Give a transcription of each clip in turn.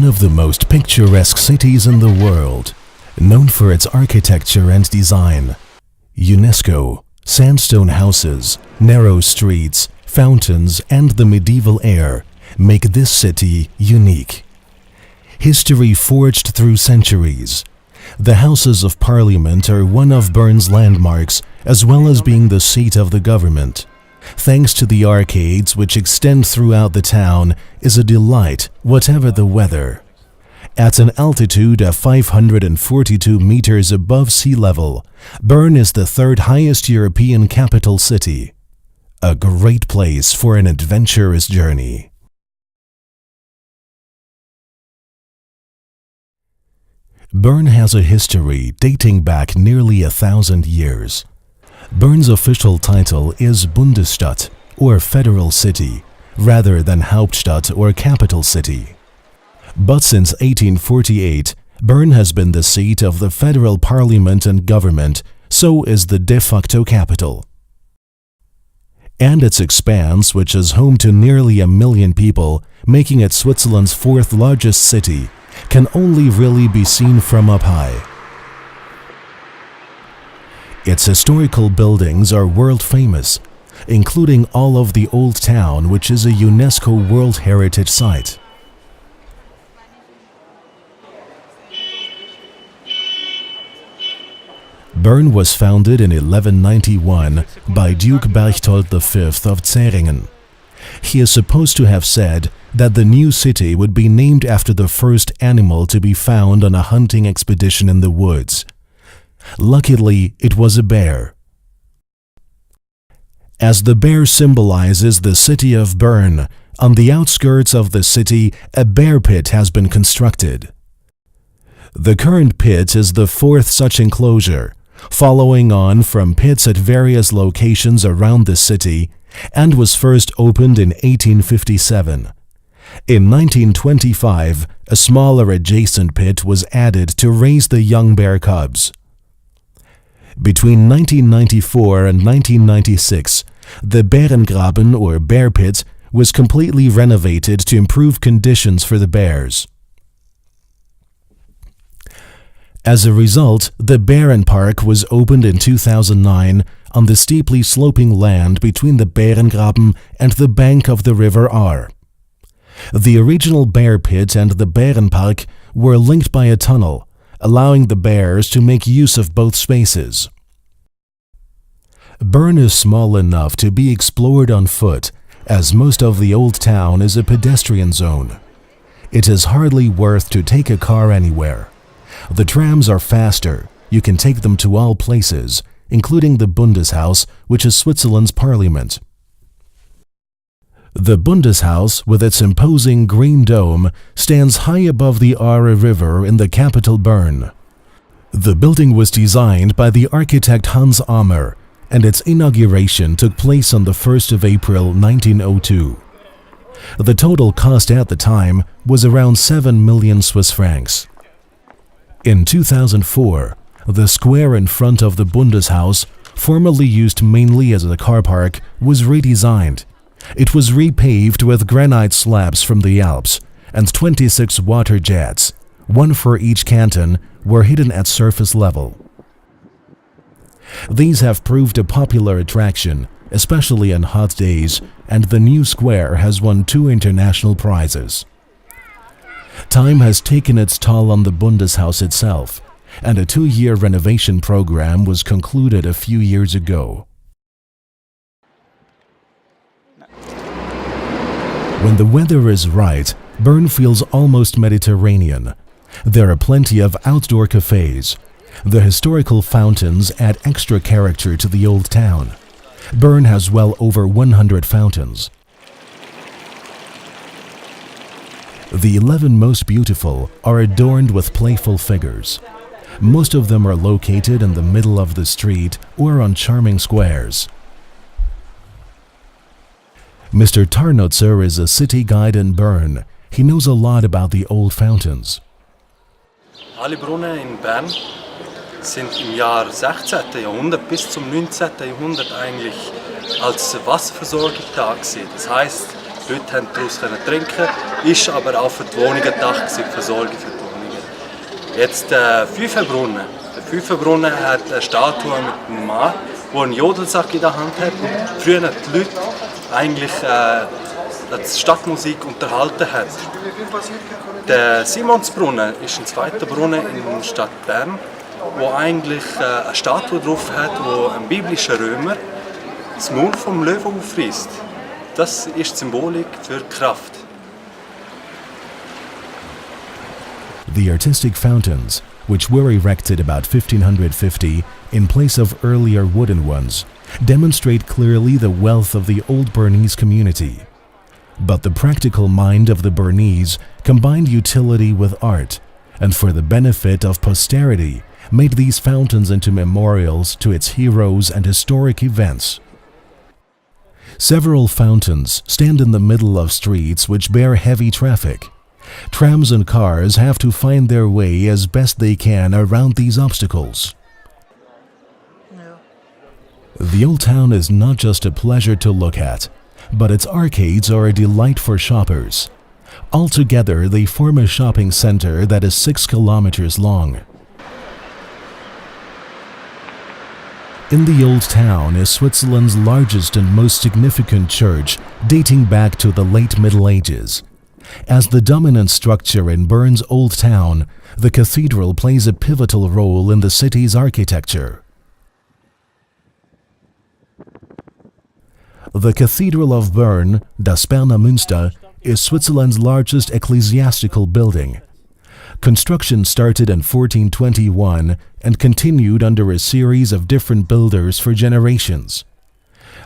one of the most picturesque cities in the world, known for its architecture and design. UNESCO, sandstone houses, narrow streets, fountains, and the medieval air make this city unique. History forged through centuries. The Houses of Parliament are one of Bern's landmarks, as well as being the seat of the government. Thanks to the arcades which extend throughout the town, is a delight whatever the weather. At an altitude of 542 meters above sea level, Bern is the third highest European capital city. A great place for an adventurous journey. Bern has a history dating back nearly 1,000 years. Bern's official title is Bundesstadt, or Federal City, rather than Hauptstadt or Capital City. But since 1848, Bern has been the seat of the federal parliament and government, so is the de facto capital. And its expanse, which is home to nearly 1 million people, making it Switzerland's fourth largest city, can only really be seen from up high. Its historical buildings are world famous, including all of the Old Town, which is a UNESCO World Heritage Site. Bern was founded in 1191 by Duke Berchtold V of Zähringen. He is supposed to have said that the new city would be named after the first animal to be found on a hunting expedition in the woods. Luckily, it was a bear. As the bear symbolizes the city of Bern, on the outskirts of the city, a bear pit has been constructed. The current pit is the fourth such enclosure, following on from pits at various locations around the city, and was first opened in 1857. In 1925, a smaller adjacent pit was added to raise the young bear cubs. Between 1994 and 1996, the Bärengraben, or bear pit, was completely renovated to improve conditions for the bears. As a result, the Bärenpark was opened in 2009 on the steeply sloping land between the Bärengraben and the bank of the river Aar. The original bear pit and the Bärenpark were linked by a tunnel, allowing the bears to make use of both spaces. Bern is small enough to be explored on foot, as most of the Old Town is a pedestrian zone. It is hardly worth to take a car anywhere. The trams are faster. You can take them to all places, including the Bundeshaus, which is Switzerland's parliament. The Bundeshaus, with its imposing green dome, stands high above the Aare River in the capital Bern. The building was designed by the architect Hans Ammer, and its inauguration took place on the 1st of April 1902. The total cost at the time was around 7 million Swiss francs. In 2004, the square in front of the Bundeshaus, formerly used mainly as a car park, was redesigned. It was repaved with granite slabs from the Alps, and 26 water jets, one for each canton, were hidden at surface level. These have proved a popular attraction, especially on hot days, and the new square has won 2 international prizes. Time has taken its toll on the Bundeshaus itself, and a 2-year renovation program was concluded a few years ago. When the weather is right, Bern feels almost Mediterranean. There are plenty of outdoor cafes. The historical fountains add extra character to the Old Town. Bern has well over 100 fountains. The 11 most beautiful are adorned with playful figures. Most of them are located in the middle of the street or on charming squares. Mr. Tarnutzer is a city guide in Bern. He knows a lot about the old fountains. Alle Brunnen in Bern sind im Jahr 16. Jahrhundert bis zum 19. Jahrhundert eigentlich als Wasserversorgung da gewesen. Das heißt, Die Leute konnten daraus trinken, ist aber auch für die Wohnungen gedacht, die Versorgung für die Wohnungen. Jetzt der Pfeifenbrunnen. Der Pfeifenbrunnen hat eine Statue mit einem Mann, der einen Jodelsack in der Hand hat und früher die Leute eigentlich die Stadtmusik unterhalten hat. Der Simonsbrunnen ist ein zweiter Brunnen in der Stadt Bern, wo eigentlich eine Statue drauf hat, wo ein biblischer Römer das Maul vom Löwen aufreißt. Das ist die Symbolik für Kraft. The artistic fountains, which were erected about 1550 in place of earlier wooden ones, demonstrate clearly the wealth of the old Bernese community. But the practical mind of the Bernese combined utility with art, and for the benefit of posterity, made these fountains into memorials to its heroes and historic events. Several fountains stand in the middle of streets which bear heavy traffic. Trams and cars have to find their way as best they can around these obstacles. The old town is not just a pleasure to look at, but its arcades are a delight for shoppers. Altogether, they form a shopping center that is 6 kilometers long. In the old town is Switzerland's largest and most significant church, dating back to the late Middle Ages. As the dominant structure in Bern's old town, the cathedral plays a pivotal role in the city's architecture. The Cathedral of Bern, das Berner Münster, is Switzerland's largest ecclesiastical building. Construction started in 1421 and continued under a series of different builders for generations.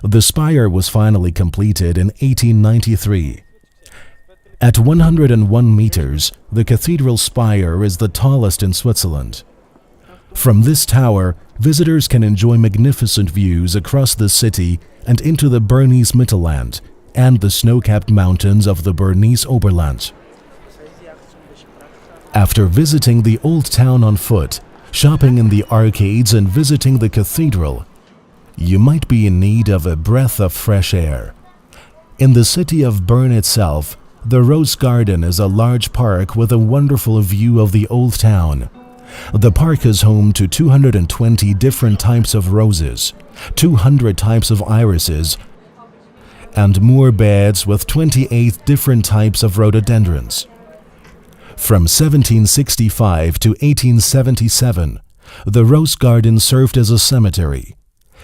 The spire was finally completed in 1893. At 101 meters, the cathedral spire is the tallest in Switzerland. From this tower, visitors can enjoy magnificent views across the city and into the Bernese Mittelland and the snow-capped mountains of the Bernese Oberland. After visiting the old town on foot, shopping in the arcades and visiting the cathedral, you might be in need of a breath of fresh air. In the city of Bern itself, the Rose Garden is a large park with a wonderful view of the old town. The park is home to 220 different types of roses, 200 types of irises, and more beds with 28 different types of rhododendrons. From 1765 to 1877, the Rose Garden served as a cemetery.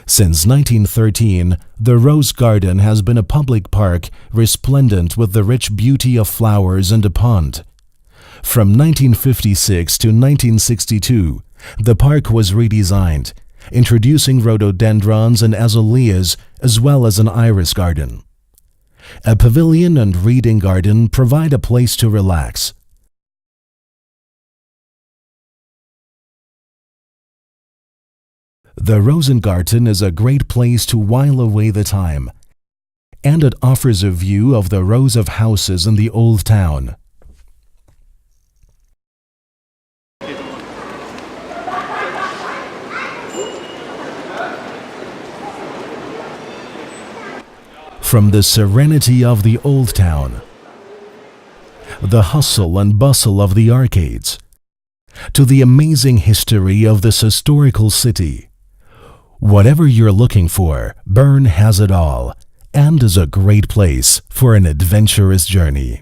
Since 1913, the Rose Garden has been a public park resplendent with the rich beauty of flowers and a pond. From 1956 to 1962, the park was redesigned, introducing rhododendrons and azaleas as well as an iris garden. A pavilion and reading garden provide a place to relax. The Rosengarten is a great place to while away the time, and it offers a view of the rows of houses in the old town. From the serenity of the old town, the hustle and bustle of the arcades, to the amazing history of this historical city, whatever you're looking for, Bern has it all, and is a great place for an adventurous journey.